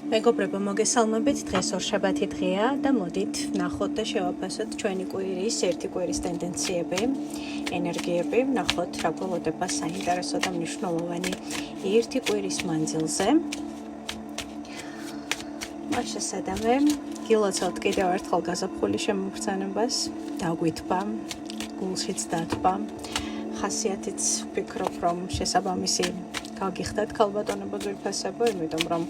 მეგობრებო, მოგესალმებით. დღეს ორშაბათი დღეა და მოდით ვნახოთ და შევაფასოთ ჩვენი კვირის ერთი კვირის ტენდენციები, ენერგიები, ვნახოთ რა გველოდება საინტერესო და მნიშვნელოვანი ერთი კვირის მანძილზე. მას შესაძამე გილოცავთ კიდევ ერთხელ გაზაფხულის შემოგბრძანებას, დაგვითბა, გულშიც დათბა, ხასიათიც ვფიქრობ, რომ შესაბამისი გაგიხდათ ქალბატონებო ძვირფასებო, იმიტომ რომ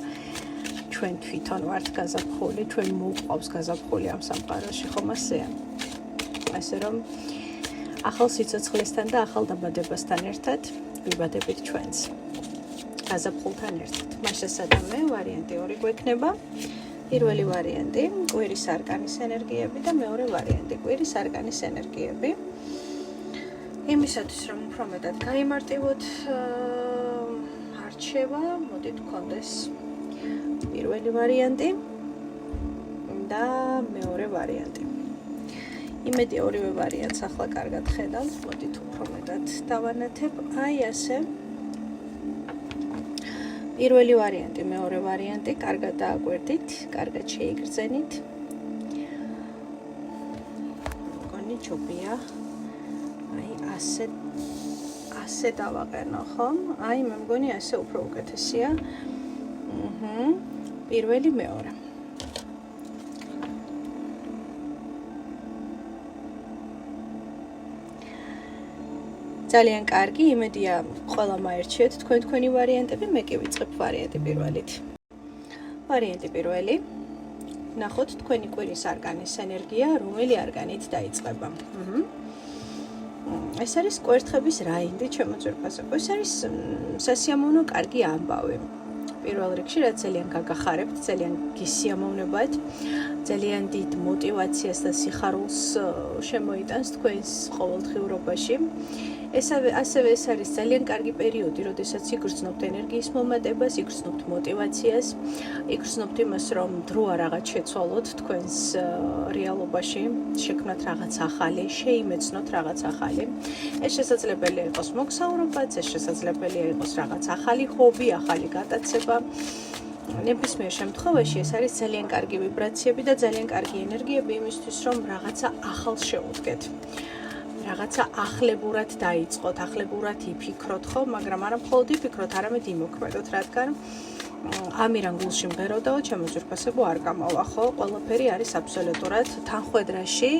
ჩვენ თვითონ ვართ გაზაფხული, ჩვენ მოუყვავს გაზაფხული ამ სამყაროში, ხომ ასეა? ასე რომ ახალ სიცოცხლესთან და ახალ დაბადებასთან ერთად ვიბადებით ჩვენს გაზაფხულთან ერთად. მას შესაძამე ვარიანტი ორი გვექნება. პირველი ვარიანტი კვირის არკანის ენერგიები და მეორე ვარიანტი კვირის არკანის ენერგიები. იმისათვის რომ უფრო მეტად გაიმარტივოთ არჩევა, მოდით გქონდეს პირველი ვარიანტი და მეორე ვარიანტი. იმედი ორივე ვარიანტს ახლა კარგად ხედავთ, მოდით უფრო მეტად დავანათებ. აი ასე. პირველი ვარიანტი, მეორე ვარიანტი, კარგად დააკვირდით, კარგად შეიგრძენით. მგონი ჯობია. აი ასე დავაყენო, ხო? აი მე მგონი ასე უფრო უკეთესია. პირველი მეორე. ძალიან კარგი, იმედია ყველა მაერჩიეთ თქვენი ვარიანტები, მე კი ვიწყებ ვარიანტი პირველით. ვარიანტი პირველი. ნახოთ თქვენი კვირის არკანის ენერგია, რომელი არკანით დაიწყება. ეს არის კვერთხების რაინდი, ჩემო ძვირფასებო. ეს არის სასიამოვნო კარგი ამბავი. პირველ რიგში რაც ძალიან გაგახარებთ, ძალიან გისიამოვნებათ, ძალიან დიდ мотивაციას და სიხარულს შემოიტანს თქვენს ყოველდღიურობაში. ასევე ეს არის ძალიან კარგი პერიოდი, როდესაც იგრძნობთ ენერგიის მომატებას, იგრძნობთ мотивაციას, იგრძნობთ იმას, რომ დროა რაღაც შეცვალოთ თქვენს რეალობაში, შექმნათ რაღაც ახალი, შეიმეცნოთ რაღაც ახალი. ეს შესაძლებელია იყოს მოგზაურობაც, ეს შესაძლებელია იყოს რაღაც ახალი ჰობი, ახალი გატაცება. ნებისმიერ შემთხვევაში ეს არის ძალიან კარგი ვიბრაციები და ძალიან კარგი ენერგიები იმისთვის, რომ რაღაცა ახალს შევუდგეთ. რაღაცა ახლებურად დაიწყოთ, ახლებურად იფიქროთ, ხო, მაგრამ არა მხოლოდ იფიქროთ, არამედ იმოქმედოთ, რადგან ამირან გულში მღეროდაო, ჩემო ძვირფასებო, არ გამოვა, ხო? ყველაფერი არის აბსოლუტურად თანხვედრაში.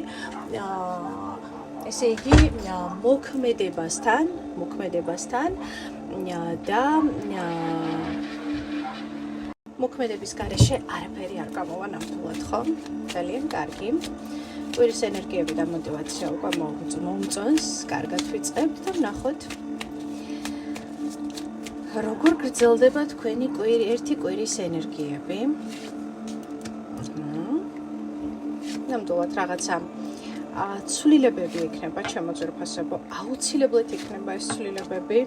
ესე იგი, მოქმედებასთან და მოქმედების გარეშე არაფერი არ გამოვა ნამდვილად, ხო? ძალიან კარგი. კვირის ენერგიები და мотивация უკვე მომწონს, კარგად ვიწყებთ და ვნახოთ როგორ გრძელდება თქვენი ერთი კვირის ენერგიები. ნამდვილად რაღაცა ცვლილებები იქნება, ჩემო ძვირფასებო, აუცილებლად იქნება ეს ცვლილებები.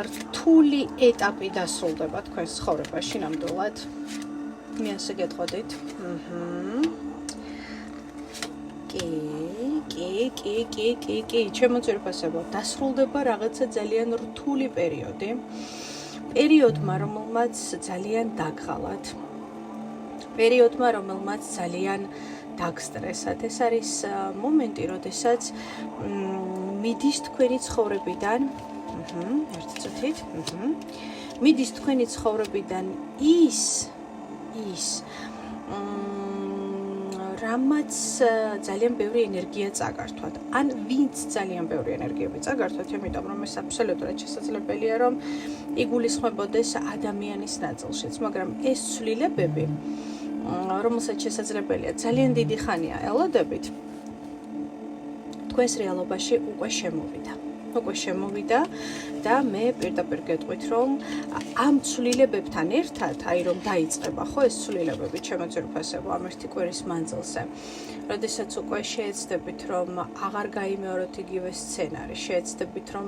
რთული ეტაპი დასრულდება თქვენს ცხოვრებაში ნამდვილად. მე ასე გეტყოდით. კი, ჩემო ძვირფასებო, დასრულდება რაღაცა ძალიან რთული პერიოდი. პერიოდმა, რომელმაც ძალიან დაგღალათ. პერიოდმა, რომელმაც ძალიან დაგსტრესათ. ეს არის მომენტი, როდესაც მიდის თქვენი ცხოვრებიდან, ერთი წუთით, მიდის თქვენი ცხოვრებიდან ის რამაც ძალიან ბევრი ენერგია წაგართვათ. ან ვინც ძალიან ბევრი ენერგიები წაგართვათ, იმიტომ რომ ეს აბსოლუტურად შესაძლებელია, რომ იგულისხმებოდეს ადამიანის ნაწილშიც, მაგრამ ეს ცვლილებები, რომელსაც შესაძლებელია ძალიან დიდი ხანია ელოდებით, თქვენს რეალობაში უკვე შემოვიდა და მე პირდაპირ გეტყვით, რომ ამ ცვლილებებთან ერთად, აი რომ დაიწყება ხო ეს ცვლილებები, ჩემო ძვირფასებო, ამ ერთი კვირის მანძილზე, როდესაც უკვე შეეცდებით, რომ აღარ გაიმეოროთ იგივე სცენარი, შეეცდებით, რომ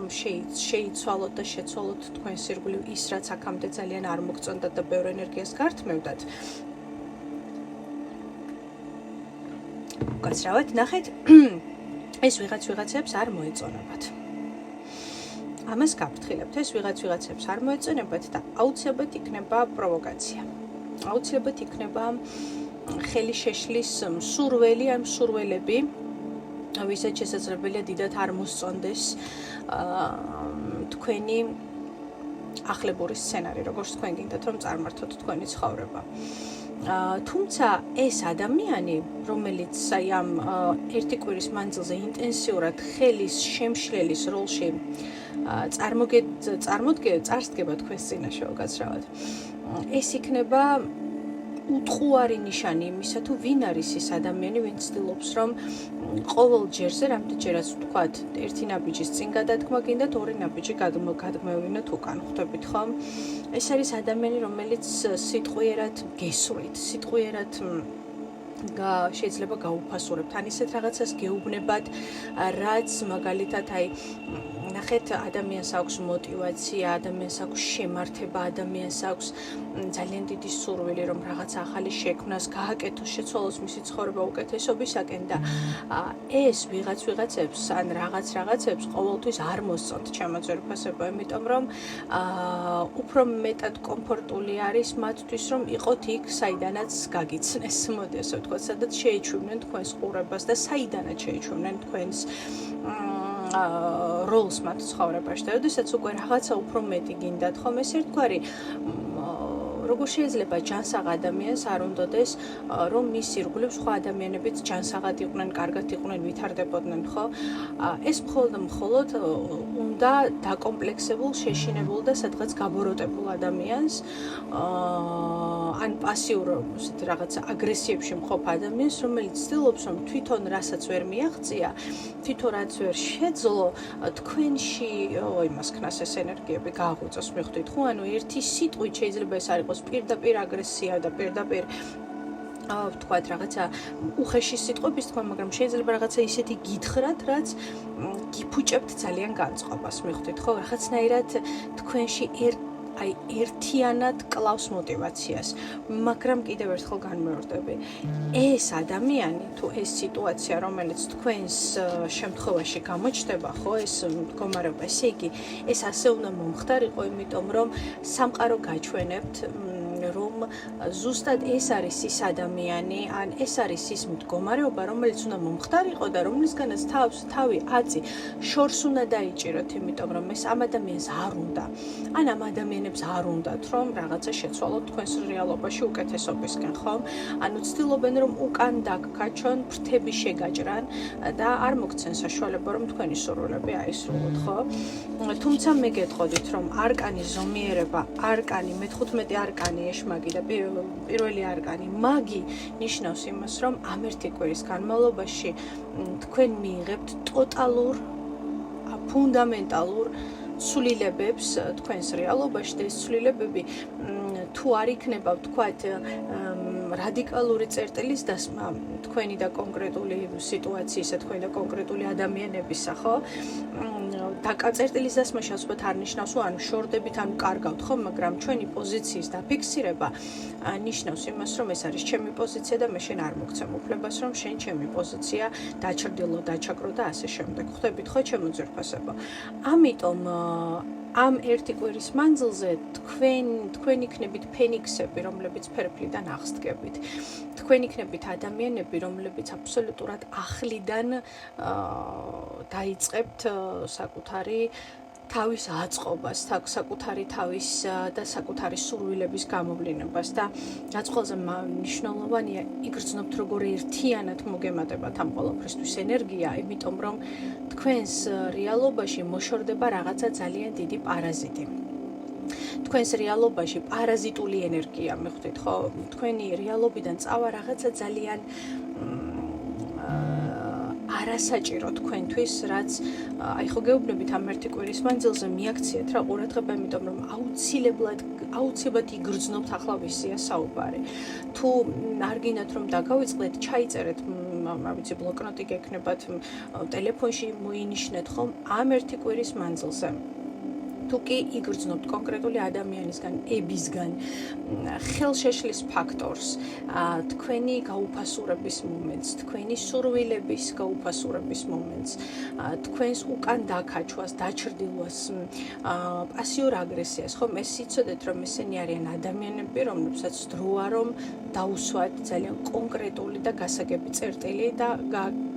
შეიცვალოთ და შეცვალოთ თქვენს ირგვლივ ის, რაც აქამდე ძალიან არ მოგწონდათ და ბევრ ენერგიას გართმევდათ. უკაცრავად, ნახეთ, ეს ვიღაცებს არ მოეწონებათ. ამას გაფრთხილებთ, ეს ვიღაცებს არ მოეწონებათ და აუცილებლად იქნება პროვოკაცია. აუცილებლად იქნება ხელი შეშლის მსურველი ან მსურველები, ვისაც შესაძლებელია დიდად არ მოსწონდეს თქვენი ახლებური სცენარი, როგორც თქვენ გინდათ რომ წარმართოთ თქვენი ცხოვრება. თუმცა ეს ადამიანი, რომელიც ამ ერთი კვირის მანძილზე ინტენსიურად ხელის შემშლელის როლში წარსდგება თქვენს წინაშე უკაცრავად, ეს იქნება უტყუარი ნიშანი იმისა, თუ ვინ არის ეს ადამიანი, ვინც ცდილობს რომ ყოველ ჯერზე რამდენჯერაც ვთქვათ, ერთი ნაბიჯის წინ გადადგმა გინდათ, ორი ნაბიჯი გადმევინოთ უკან, ხვდებით ხომ? ეს არის ადამიანი, რომელიც სიტყვიერად გესურით, სიტყვიერად შეიძლება გაუფასურებთ, ან ისეთ რაღაცას გეუბნებათ, რაც მაგალითად ნახეთ, ადამიანს აქვს мотиваცია, ადამიანს აქვს შემართება, ადამიანს აქვს ძალიან დიდი სურვილი, რომ რაღაცა ახალი შექმნას, გააკეთოს, შეცვალოს მისი ცხოვრება უკეთესობისაკენ და ეს ვიღაცებს ან რაღაცებს ყოველთვის არ მოსწონთ ჩემო ძვირფასებო, იმიტომ რომ უფრო მეტად კომფორტული არის მათთვის, რომ იყოთ იქ, საიდანაც გაგიცნეს, მოდი ასე ვთქვათ, სადაც შეეჩვივნენ თქვენს ყურებას და საიდანაც შეეჩვივნენ თქვენს როლს მათ ცხოვრებაში და როდესაც უკვე რაღაცა უფრო მეტი გინდათ ხომ ეს ერთგვარი როგორ შეიძლება ჯანსაღ ადამიანს არ უნდადეს რომ მის ირგვლივ სხვა ადამიანებიც ჯანსაღად იყვნენ, კარგად იყვნენ, ვითარდებოდნენ, ხო? ეს მხოლოდ უნდა დაკომპლექსებულ, შეშინებულ და სადღაც გაბოროტებულ ადამიანს ან პასიურ რაღაცა აგრესიებში მყოფ ადამიანს, რომელიც ცდილობს რომ თვითონ რასაც ვერ მიაღწია, თვითონ რაც ვერ შეძლო, თქვენში იმას ქნას ეს ენერგიები გააღვიწოს, მიხვდით ხო? ანუ ერთი სიტყვით შეიძლება ეს არ იყოს პირდაპირ აგრესია და პირდაპირ ვთქვათ რაღაცა უხეში სიტყვების თქვა, მაგრამ შეიძლება რაღაცა ისეთი გითხრათ, რაც გიფუჭებთ ძალიან განწყობას, მიხვდით ხო? რაღაცნაირად თქვენში ერთიანად კლავს мотиваციას, მაგრამ კიდევ ერთხელ განმეორდები. ეს ადამიანი თუ ეს სიტუაცია, რომელიც თქვენს შემთხვევაში გამოჩნდება, ხო, ეს მდგომარეობა, ესე იგი, ეს ასე უნდა მომხდარიყო, იმიტომ რომ სამყარო გაჩვენებთ რომ ზუსტად ეს არის ის ადამიანი, ან ეს არის ის მდგომარეობა, რომელიც უნდა მომხდარიყო და რომლისგანაც თავი აწი შორს უნდა დაიჭიროთ, იმიტომ რომ ეს ამ ადამიანს არ უნდა, ან ამ ადამიანებს არ უნდათ, რომ რაღაცა შეცვალოთ თქვენს რეალობაში უკეთესობისკენ, ხომ? ანუ ცდილობენ რომ უკან დაგკაჩონ, ფრთები შეგაჭრან და არ მოგცენ საშუალება რომ თქვენი სურვილები აისრულოთ, ხო? თუმცა მე გეტყოდით რომ არკანი ზომიერება, არკანი მე-15 არკანი ეშმაგი და პირველი არკანი მაგი ნიშნავს იმას, რომ ამ ერთი კვირის განმავლობაში თქვენ მიიღებთ ტოტალურ ფუნდამენტალურ ცვლილებებს თქვენს რეალობაში და ეს ცვლილებები თუ არ იქნება, ვთქვათ, რადიკალური წერტილის დასმა თქვენი და კონკრეტული სიტუაციისა, თქვენი და კონკრეტული ადამიანებისა, ხო? წერტილის დასმა შეასრულოთ არ ნიშნავს, ანუ შორდებით, ანუ კარგავთ, ხო? მაგრამ ჩვენი პოზიციის დაფიქსირება ნიშნავს იმას, რომ ეს არის ჩემი პოზიცია და მე შენ არ მოგცემ უფლებას, რომ შენ ჩემი პოზიცია დაჩრდილო, დაჩაკრო და ასე შემდეგ. ხვდებით ხო, ჩემო ძვირფასებო? ამიტომ ამ ერთი კვირის მანძილზე თქვენ იქნებით ფენიქსები, რომლებიც ფერფლიდან აღსდგებით. თქვენ იქნებით ადამიანები, რომლებიც აბსოლუტურად ახლიდან დაიწყებთ საკუთარი თავის აწყობას, საკუთარი თავის და საკუთარი სურვილების გამოვლინებას და რაც ყველაზე მნიშვნელოვანია, იგრძნობთ როგორ ერთიანად მოგემატებათ ამ ყველაფრისთვის ენერგია, იმიტომ რომ თქვენს რეალობაში მოშორდება რაღაცა ძალიან დიდი პარაზიტი. თქვენს რეალობაში პარაზიტული ენერგია, მიხვდით ხო? თქვენი რეალობიდან წავა რაღაცა ძალიან არასაჭირო თქვენთვის, რაც აი ხო გეუბნებით ამ ერთი კვირის მანძილზე მიაქციეთ რა ყურადღება, იმიტომ რომ აუცილებლად იგრძნობთ ახლა ვისია საუბარი. თუ არ გინდათ რომ დაგავიწყდეთ, ჩაიწერეთ, რა ვიცი, ბლოკნოტი გექნებათ, ტელეფონში მოინიშნეთ ხომ ამ ერთი კვირის მანძილზე. თუ კი იგრძნობთ კონკრეტული ადამიანისგან, ებისგან, ხელშეშლის ფაქტორს, თქვენი გაუფასურების მომენტს, თქვენი სურვილების გაუფასურების მომენტს, თქვენს უკან დაქაჩვას, დაჩრდილვას, პასიურ აგრესიას, ხომ ეს იცოდეთ, რომ ესენი არიან ადამიანები, რომლებსაც დროა რომ დაუსვათ ძალიან კონკრეტული და გასაგები წერტილი და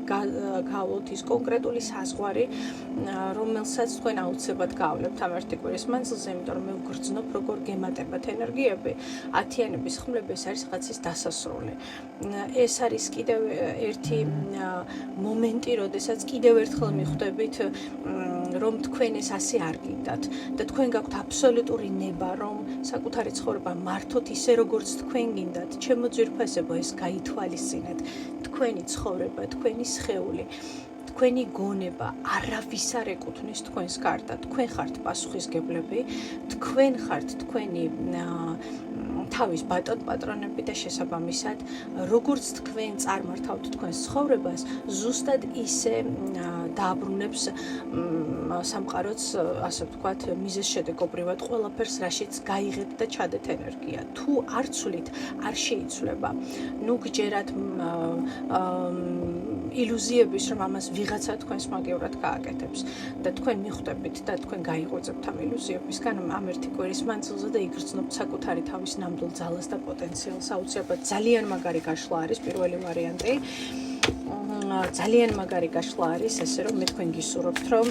გავლოთ ის კონკრეტული საზღვარი, რომელსაც თქვენ აუცილებლად გავლებთ ამ ერთი კვირის მანძილზე, იმიტომ რომ მე ვგრძნობ, როგორ გემატებათ ენერგიები, ათიანების ხმლები, ეს არის რაღაცის დასასრული. ეს არის კიდევ ერთი მომენტი, როდესაც კიდევ ერთხელ მიხვდებით, რომ თქვენ ეს ასე არ გინდათ და თქვენ გაქვთ აბსოლუტური ნება, რომ საკუთარი ცხოვრება მართოთ ისე, როგორც თქვენ გინდათ. ჩემო ძვირფასებო, ეს გაითვალისწინეთ. თქვენი ცხოვრება, თქვენი სხეული, თქვენი გონება არავის არ ეკუთვნის თქვენს გარდა. თქვენ ხართ პასუხისგებლები, თქვენ ხართ თქვენი თავის ბატონ-პატრონები და შესაბამისად, როგორც თქვენ წარმართავთ თქვენს ცხოვრებას, ზუსტად ისე დააბრუნებს სამყაროც, ასე ვთქვათ, მიზეზშედეგობრივად ყველაფერს, რაშიც გაიღებთ და ჩადეთ ენერგია. თუ არ ცვლით, არ შეიცვლება. ნუ გჯერათ ილუზიების, რომ ამას ვიღაცა თქვენს მაგივრად გააკეთებს და თქვენ მიხვდებით და თქვენ გაიღვიძებთ ამ ილუზიებისგან ამ ერთი კვირის მანძილზე და იგრძნობთ საკუთარი თავის ნამდვილ ძალას და პოტენციალს. აუცილებლად ძალიან მაგარი გაშლა არის პირველი ვარიანტი. ძალიან მაგარი გაშლა არის ესე, რომ მე თქვენ გისურვებთ, რომ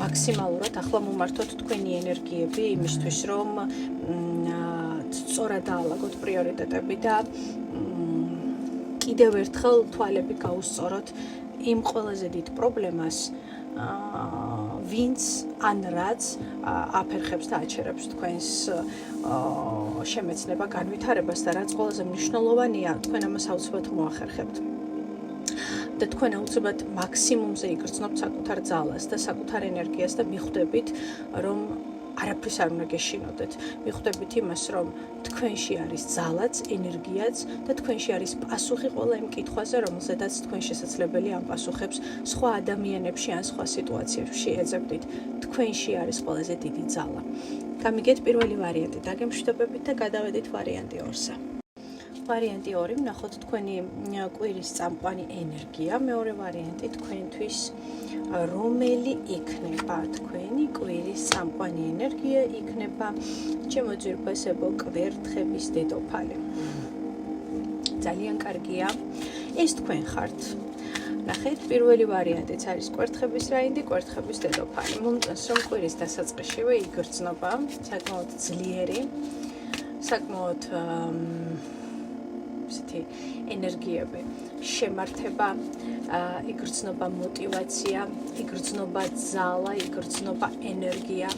მაქსიმალურად ახლა მომართოთ თქვენი ენერგიები იმისთვის, რომ სწორად დაალაგოთ პრიორიტეტები და კიდევ ერთხელ თვალები გაუსწოროთ იმ ყველაზე დიდ პრობლემას, ვინც ან რაც აფერხებს და აჩერებს თქვენს შემეცნება, განვითარებას და რაც ყველაზე მნიშვნელოვანია, თქვენ ამას აუცილებლად მოახერხებთ. და თქვენ აუცილებლად მაქსიმუმზე იგრძნობთ საკუთარ ძალას და საკუთარ ენერგიას და მიხვდებით, რომ არაფრის არ უნდა გეშინოდეთ. მიხვდებით იმას, რომ თქვენში არის ძალაც, ენერგიაც და თქვენში არის პასუხი ყველა იმ კითხვაზე, რომელზედაც თქვენ შესაძლებელი ამ პასუხებს სხვა ადამიანებში ან სხვა სიტუაციებში ეძებდით. თქვენში არის ყველაზე დიდი ძალა. გამიგეთ პირველი ვარიანტი, დაგემშვიდობებით და გადავედით ვარიანტი 2-ზე. ვარიანტი 2, ვნახოთ თქვენი კვირის წამყვანი ენერგია, მეორე ვარიანტი თქვენთვის რომელი იქნება თქვენი კვირის წამყვანი ენერგია, იქნება ჩემო ძვირფასებო კვერთხების დედოფალი. ძალიან კარგია, ეს თქვენ ხართ. ნახეთ, პირველი ვარიანტიც არის კვერთხების რაინდი, კვერთხების დედოფალი. მომწონს, რომ კვირის დასაწყისშივე იგრძნობა, საკმაოდ ძლიერი, საკმაოდ ისეთი ენერგიები, შემართება, იგრძნობა მოტივაცია, იგრძნობა ძალა, იგრძნობა ენერგია,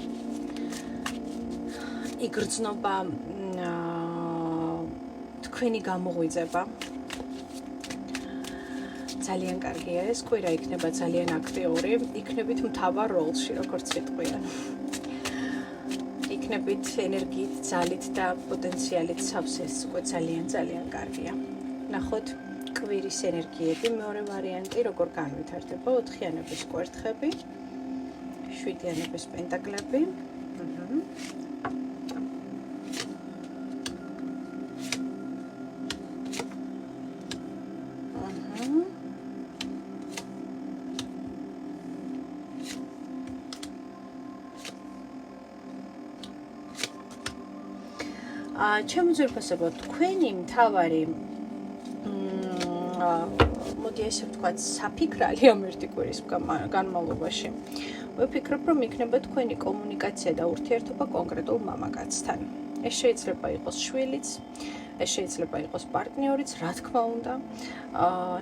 იგრძნობა თქვენი გამოღვიძება. ძალიან კარგია ეს კვირა, იქნება ძალიან აქტიური, იქნებით მთავარ როლში, როგორც სიტყვიან. იქნებით ენერგიით, ძალით და პოტენციალით სავსეს, უკვე ძალიან კარგია. ნახოთ კვირის ენერგიები, მეორე ვარიანტი, როგორ განვითარდება, 4-იანების კვერთხები, 7-იანების პენტაკლები. ჩემო ძვირფასებო, თქვენი მთავარი მოდი ესე ვთქვათ, საფიქრალი ამ ერთი კვირის განმავლობაში. ვფიქრობ, რომ იქნება თქვენი კომუნიკაცია და ურთიერთობა კონკრეტულ მამაკაცთან. ეს შეიძლება იყოს შვილიც, ეს შეიძლება იყოს პარტნიორიც, რა თქმა უნდა.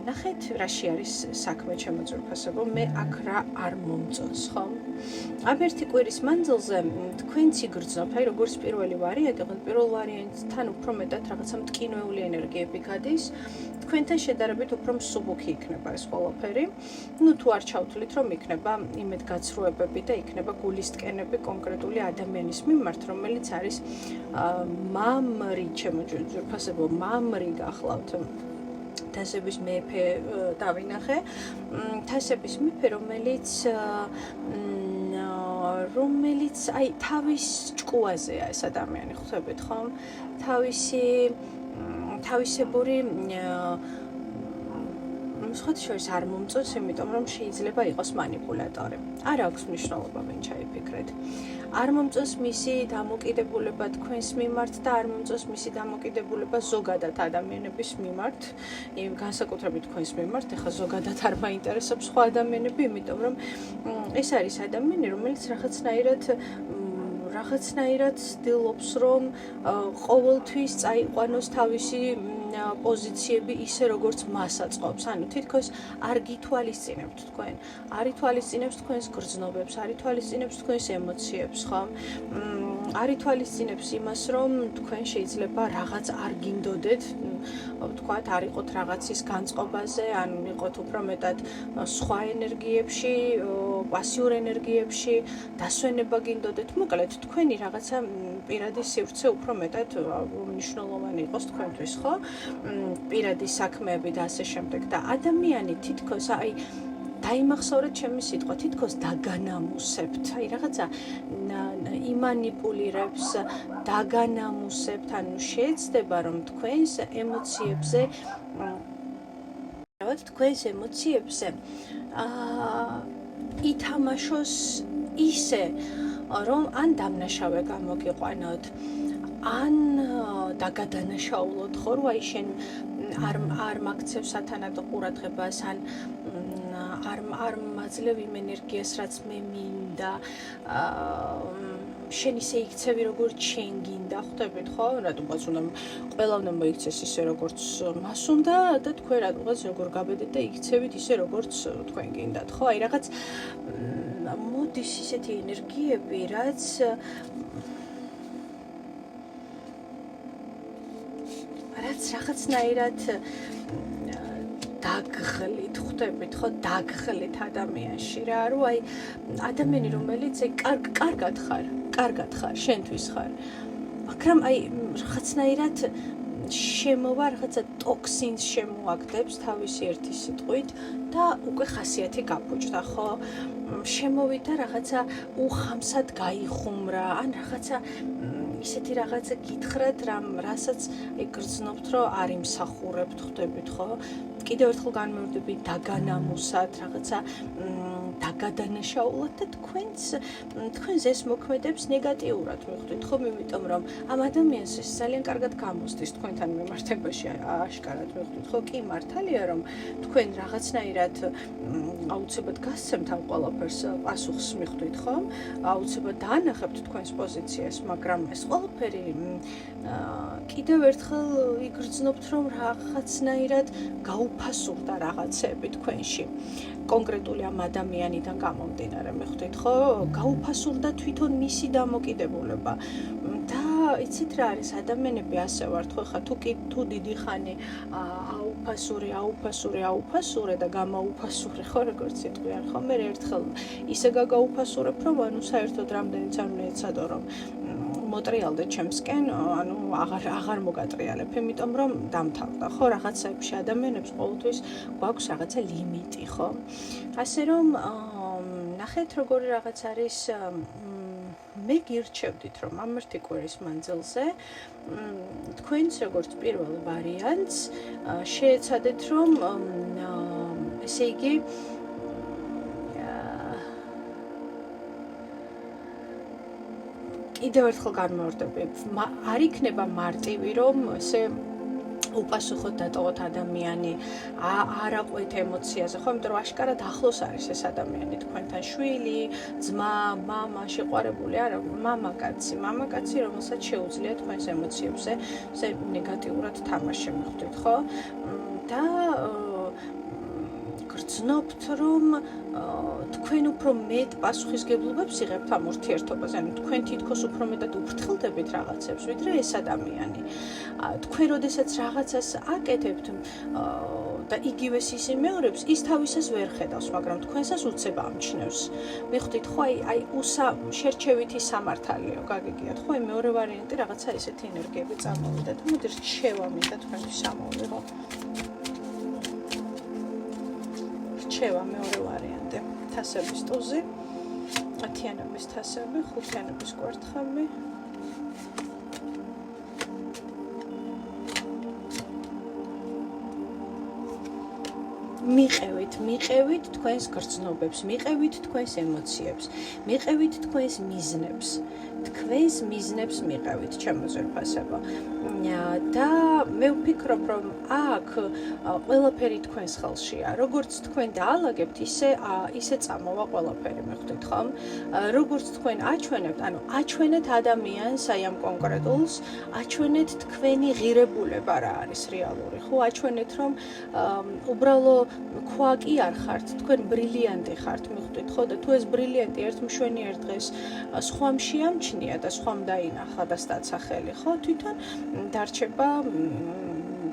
ნახეთ, რაში არის საქმე ჩემო ძვირფასებო, მე აქ რა არ მომწონს, ხო? ამ ერთი კვირის მანძილზე თქვენც იგრძნობთ, აი როგორც პირველი ვარიანტი, პირველ ვარიანტთან უფრო მეტად რაღაცა მტკინვეული ენერგიები გადის. თქვენთან შედარებით უფრო მსუბუქი იქნება ეს ყველაფერი. ნუ თუ არ ჩავთვლით, რომ იქნება იმედგაცრუებები და იქნება გულისტკენები კონკრეტული ადამიანის მიმართ, რომელიც არის მამრი, ჩემო ძვირფასებო, მამრი გახლავთ. თასების მეფე დავინახე, თასების მეფე, რომელიც რომელიც აი თავის ჭკუაზეა ეს ადამიანი, ხვდებით ხომ? თავისებური სხვათა შორის არ მომწონს, იმიტომ რომ შეიძლება იყოს манипуляტორი. არ აქვს მნიშვნელობა, ვინ ჩაიფიქრეთ. არ მომწონს მისი დამოკიდებულება თქვენს მიმართ და არ მომწონს მისი დამოკიდებულება ზოგადად ადამიანების მიმართ, განსაკუთრებით თქვენს მიმართ. ეხლა ზოგადად არ მაინტერესებს სხვა ადამიანები, იმიტომ რომ ეს არის ადამიანი, რომელიც რაღაცნაირად ცდილობს, რომ ყოველთვის წაიყვანოს თავისი პოზიციები ისე, როგორც მას აწყობს. ანუ თითქოს არ გითვალისწინებთ თქვენ, არ ითვალისწინებს თქვენს გრძნობებს, არ ითვალისწინებს თქვენს ემოციებს, ხო? არ ითვალისწინებს იმას, რომ თქვენ შეიძლება რაღაც არ გინდოდეთ, ვთქვათ, არ იყოთ რაღაცის განწყობაზე, ან იყოთ უფრო მეტად სხვა ენერგიებში, პასიურ ენერგიებში, დასვენება გინდოდეთ. მოკლედ, თქვენი რაღაცა პირადი სივრცე უფრო მეტად მნიშვნელოვანი იყოს თქვენთვის, ხო? პირადი საქმეები და ასე შემდეგ და ადამიანი თითქოს აი დაიმახსოვრეთ ჩემი სიტყვა, თითქოს დაგანამუსებთ, აი რაღაცა იმანიპულირებს, დაგანამუსებთ, ანუ შეეცდება რომ თქვენს ემოციებზე ითამაშოს ისე, რომ ან დამნაშავე გამოგიყვანოთ, ან დაგადანაშაულოთ, ხო, რომ აი შენ არ მაქცევ სათანადო ყურადღებას, ან არ მაძლევ იმ ენერგიას, რაც მე მინდა, შენ ისე იქცევი, როგორც შენ გინდა, ხვდებით, ხო? რატომაც უნდა ყველა უნდა მოიქცეს ისე, როგორც მას უნდა და თქვენ რატომაც როგორ გაბედეთ და იქცევით ისე, როგორც თქვენ გინდათ, ხო? აი რაღაც მოდის ისეთი ენერგიები, რაც რაღაცნაირად დაგღლით, ხვდებით, ხო, დაგღლით ადამიანში რა, რომ აი ადამიანი, რომელიც კარგად ხარ, შენთვის ხარ, მაგრამ აი რაღაცნაირად შემოვა, რაღაცა ტოქსინს შემოაგდებს თავისი ერთი სიტყვით და უკვე ხასიათი გაფუჭდა, ხო? შემოვიდა რაღაცა უხამსად გაიხუმრა, ან რაღაცა ისეთი რაღაცა გითხრათ, რასაც გრძნობთ, რომ არ იმსახურებთ, ხვდებით, ხო? კიდევ ერთხელ განმეორდები, დაგანამუსად, რაღაცა დაგადანაშაულად და თქვენს ეს მოქმედებს ნეგატიურად მიხვდით, ხო? იმიტომ რომ ამ ადამიანს ეს ძალიან კარგად გამოსდის თქვენთან მიმართებაში, აშკარად მიხვდით, ხო? კი მართალია, რომ თქვენ რაღაცნაირად აუცილებლად გასცემთ ამ ყველაფერს პასუხს მიხვდით, ხო? აუცილებლად დაანახებთ თქვენს პოზიციას, მაგრამ ეს ყველაფერი კიდევ ერთხელ იგრძნობთ, რომ რაღაცნაირად გაუფასურდა რაღაცები თქვენში. კონკრეტული ამ ადამიანიდან გამომდინარე, მიხვდით, ხო? გაუფასურდა თვითონ მისი დამოკიდებულება. და იცით რა არის, ადამიანები ასე ვართ, ხო? ხა თუ დიდი ხანი აუფასურე და გამაუფასურე, ხო, როგორც იტყვიან, ხო? მე ერთხელ ისე გაგაუფასურებ, რომ ანუ საერთოდ რამდენიც არ უნდა ეცადო, რომ მოტრიალდე ჩემსკენ, ანუ აღარ მოგატრიალებ, იმიტომ რომ დამთავრდა, ხო, რაღაცებში ადამიანებს ყოველთვის გვაქვს რაღაცა ლიმიტი, ხო? ასე რომ ნახეთ როგორი რაღაც არის, მე გირჩევდით, რომ ამ ერთი კვირის მანძილზე თქვენს როგორც პირველ ვარიანტს შეეცადეთ, რომ ესე იგი კიდევ ერთხელ განმეორდები, არ იქნება მარტივი, რომ ესე უპასუხოთ დატოვოთ ადამიანი, არ აყვეთ ემოციაზე, ხო, იმიტომ რომ აშკარად ახლოს არის ეს ადამიანი თქვენთან, შვილი, ძმა, მამა, შეყვარებული, არა, მამაკაცი, რომელსაც შეუძლია თქვენს ემოციებზე ესე ნეგატიურად თამაში მიხვდით, ხო? და გრძნობთ, რომ თქვენ უფრო მეტ პასუხისგებლობებს იღებთ ამ ურთიერთობაზე, ანუ თქვენ თითქოს უფრო მეტად უფრთხილდებით რაღაცებს, ვიდრე ეს ადამიანი. თქვენ როდესაც რაღაცას აკეთებთ და იგივეს ის იმეორებს, ის თავისას ვერ ხედავს, მაგრამ თქვენსას უცებ ამჩნევს. მიხვდით, ხო, აი შერჩევითი სამართალიო, გაგიგიათ, ხო, მეორე ვარიანტი რაღაცა ესეთი ენერგიები წამოვიდა და მოდი რჩევა მინდა თქვენთვის სამოვიღო. რჩევა მეორე ვარიანტი, თასების ტუზი. 10-იანობის თასები, 5-იანობის კვერთხები. მიყევით თქვენს გრძნობებს, მიყევით თქვენს ემოციებს, მიყევით თქვენს მიზნებს. თქვენს მიზნებს მიყევით, ჩემო ძვირფასებო. და მე ვფიქრობ, რომ აქ ყველაფერი თქვენს ხელშია. როგორც თქვენ დაალაგებთ, ისე წამოვა ყველაფერი, მიხვდით ხომ? როგორც თქვენ აჩვენებთ, ანუ აჩვენეთ ადამიანს, აი ამ კონკრეტულს, აჩვენეთ თქვენი ღირებულება რა არის რეალური, ხო? აჩვენეთ, რომ უბრალო ქვა კი არ ხართ, თქვენ ბრილიანტი ხართ, მიხვდით ხო? და თუ ეს ბრილიანტი ერთ მშვენიერ დღეს სხვამ შეამჩნია და სხვამ დაინახა და სტაცა ხელი, ხო? თვითონ დარჩება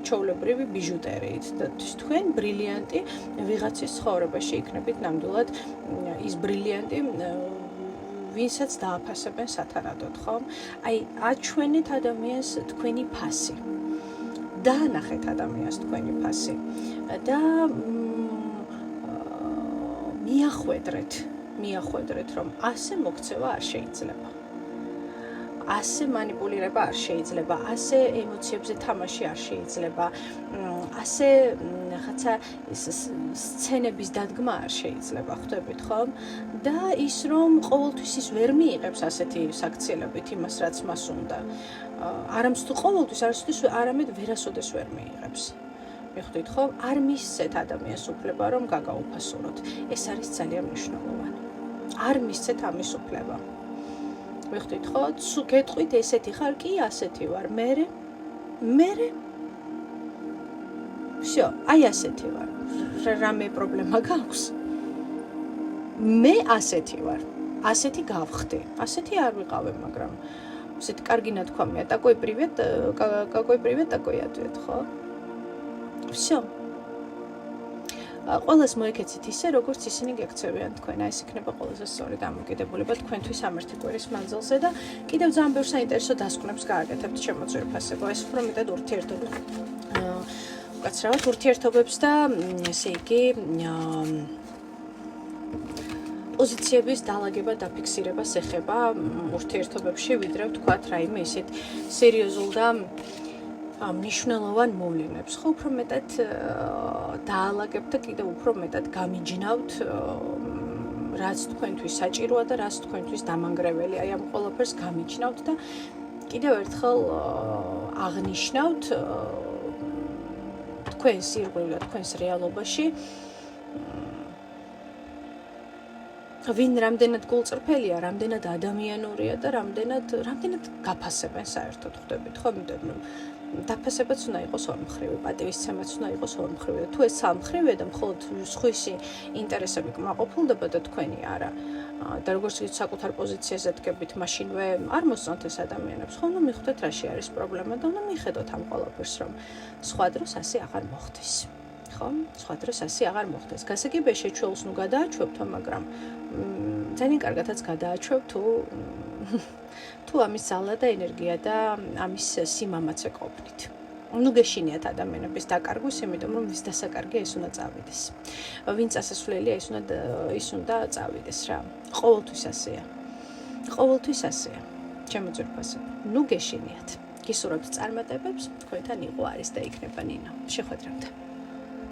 ჩვეულებრივი ბიჟუტერიით და თქვენ ბრილიანტი ვიღაცის ცხოვრებაში იქნებით ნამდვილად ის ბრილიანტი ვინცაც დააფასებენ სათანადოდ, ხო? აი აჩვენეთ ადამიანს თქვენი ფასი. დაანახეთ ადამიანს თქვენი ფასი და მიახვედრეთ, რომ ასე მოქცევა არ შეიძლება. ასე манипулირება არ შეიძლება, ასე ემოციებზე თამაში არ შეიძლება, ასე რაღაცა სცენების დადგმა არ შეიძლება, ხვდებით ხომ? და ის რომ ყოველთვის ის ვერ მიიღებს ასეთი საქციელებით იმას, რაც მას უნდა. არამც თუ ყოველთვის, არამედ ვერასოდეს ვერ მიიღებს. მიხვდით ხო? არ მისცეთ ადამიანს უფლება, რომ გაგაუფასუროთ. ეს არის ძალიან მნიშვნელოვანი. არ მისცეთ ამის უფლება. მიხვდით ხო? გეტყვით ესეთი ხარ, კი ასეთი ვარ. მერე всё, აი ასეთი ვარ. რამე პრობლემა გაქვს? მე ასეთი ვარ. ასეთი გავხდი. ასეთი არ ვიყავი, მაგრამ ესეთი კარგი ნათქვამია. Такой привет, какой привет, такой ответ, ხო? всё. ყველას მოიქეცით ისე, როგორც ისინი გექცევიან თქვენ. ეს იქნება ყველაზე სწორი დამოკიდებულება თქვენთვის ამ ერთი კვირის მანძილზე და კიდევ ძალიან ბევრ საინტერესო დასკვნებს გააკეთებთ ჩემო ძვირფასებო. ეს უფრო მეტად ურთიერთობებს. უკაცრავად ურთიერთობებს და ესე იგი პოზიციების დალაგება, დაფიქსირებას ეხება ურთიერთობებში, ვიდრე ვთქვათ რაიმე ისეთ სერიოზულ და მნიშვნელოვან მოვლენებს, ხო, უფრო მეტად დაალაგებთ და კიდევ უფრო მეტად გამიჯნავთ, რაც თქვენთვის საჭიროა და რაც თქვენთვის დამანგრეველი. აი ამ ყველაფერს გამიჯნავთ და კიდევ ერთხელ აღნიშნავთ თქვენს ირგვლივ და თქვენს რეალობაში ვინ რამდენად გულწრფელია, რამდენად ადამიანურია და რამდენად გაფასებენ საერთოდ, ხვდებით ხო? იმიტომ რომ დაფასებაც უნდა იყოს ორმხრივი, პატივისცემაც უნდა იყოს ორმხრივი. და თუ ეს სამმხრივია და მხოლოდ სხვისი ინტერესები კმაყოფილდება და თქვენი არა, და როგორც ვთქვით, საკუთარ პოზიციაზე დგებით, მაშინვე არ მოსწონთ ეს ადამიანებს, ხო? უნდა მიხვდეთ, რაში არის პრობლემა და უნდა მიხედოთ ამ ყველაფერს, რომ სხვა დროს ასე აღარ მოხდეს. ხო? სხვა დროს ასე აღარ მოხდეს. გასაგებია შეჩვეულს ნუ გადააჩვევთო, მაგრამ ძალიან კარგადაც გადააჩვევ თუ ამის ძალა და ენერგია და ამის სიმამაცე ყოფნით. ნუ გეშინიათ ადამიანების დაკარგვის, იმიტომ რომ ვის დასაკარგია ის უნდა წავიდეს. ვინც ასასვლელია ის უნდა წავიდეს რა. ყოველთვის ასეა. ყოველთვის ასეა. ჩემო ძვირფასებო. ნუ გეშინიათ. გისურვებთ წარმატებებს, თქვენთან იყო არის და იქნება ნინო. შეხვედრამდე.